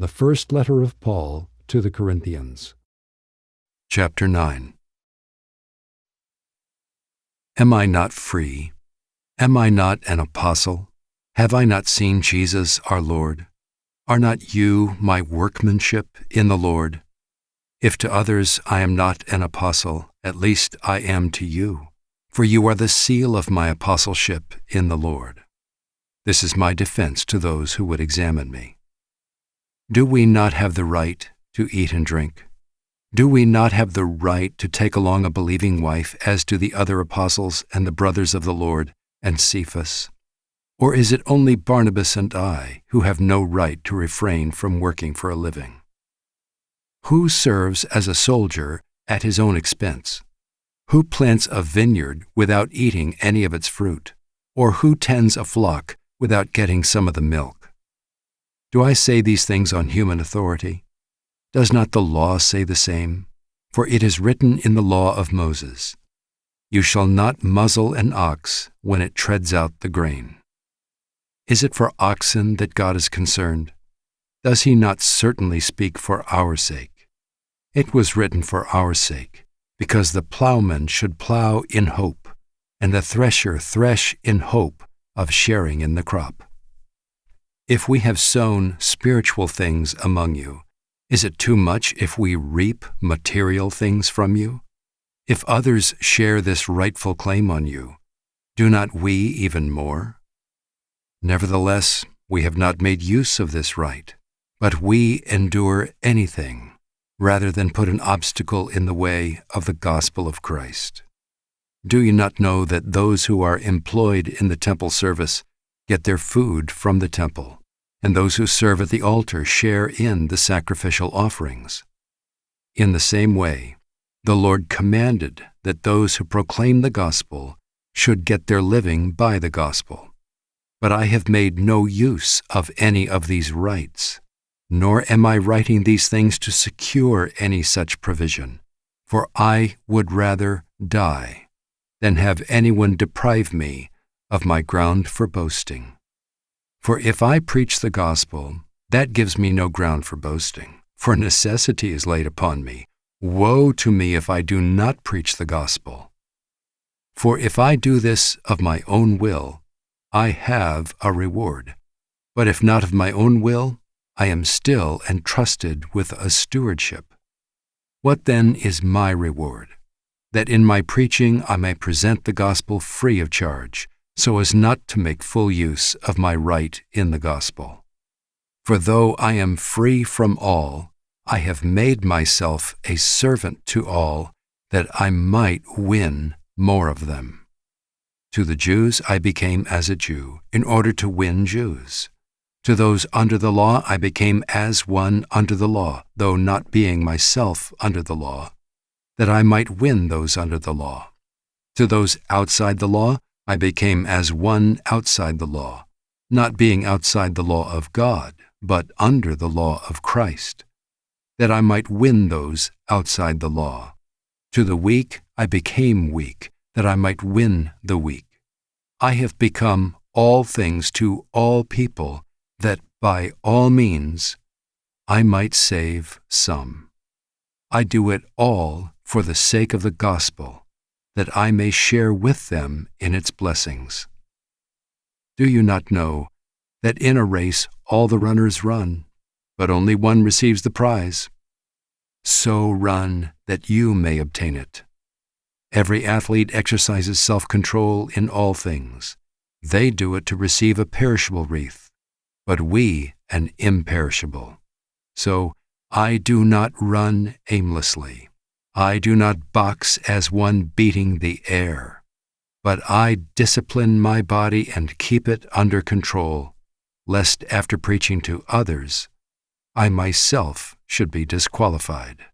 The first letter of Paul to the Corinthians. Chapter 9. Am I not free? Am I not an apostle? Have I not seen Jesus our Lord? Are not you my workmanship in the Lord? If to others I am not an apostle, at least I am to you, for you are the seal of my apostleship in the Lord. This is my defense to those who would examine me. Do we not have the right to eat and drink? Do we not have the right to take along a believing wife as do the other apostles and the brothers of the Lord and Cephas? Or is it only Barnabas and I who have no right to refrain from working for a living? Who serves as a soldier at his own expense? Who plants a vineyard without eating any of its fruit? Or who tends a flock without getting some of the milk? Do I say these things on human authority? Does not the law say the same? For it is written in the law of Moses, "You shall not muzzle an ox when it treads out the grain." Is it for oxen that God is concerned? Does he not certainly speak for our sake? It was written for our sake, because the plowman should plow in hope, and the thresher thresh in hope of sharing in the crop. If we have sown spiritual things among you, is it too much if we reap material things from you? If others share this rightful claim on you, do not we even more? Nevertheless, we have not made use of this right, but we endure anything rather than put an obstacle in the way of the gospel of Christ. Do you not know that those who are employed in the temple service get their food from the temple, and those who serve at the altar share in the sacrificial offerings? In the same way, the Lord commanded that those who proclaim the gospel should get their living by the gospel. But I have made no use of any of these rights, nor am I writing these things to secure any such provision, for I would rather die than have anyone deprive me of my ground for boasting. For if I preach the gospel, that gives me no ground for boasting, for necessity is laid upon me. Woe to me if I do not preach the gospel. For if I do this of my own will, I have a reward. But if not of my own will, I am still entrusted with a stewardship. What then is my reward? That in my preaching I may present the gospel free of charge, so as not to make full use of my right in the gospel. For though I am free from all, I have made myself a servant to all, that I might win more of them. To the Jews I became as a Jew, in order to win Jews. To those under the law I became as one under the law, though not being myself under the law, that I might win those under the law. To those outside the law I became as one outside the law, not being outside the law of God, but under the law of Christ, that I might win those outside the law. To the weak I became weak, that I might win the weak. I have become all things to all people, that by all means I might save some. I do it all for the sake of the gospel, that I may share with them in its blessings. Do you not know that in a race all the runners run, but only one receives the prize? So run that you may obtain it. Every athlete exercises self-control in all things. They do it to receive a perishable wreath, but we an imperishable. So I do not run aimlessly. I do not box as one beating the air, but I discipline my body and keep it under control, lest after preaching to others, I myself should be disqualified.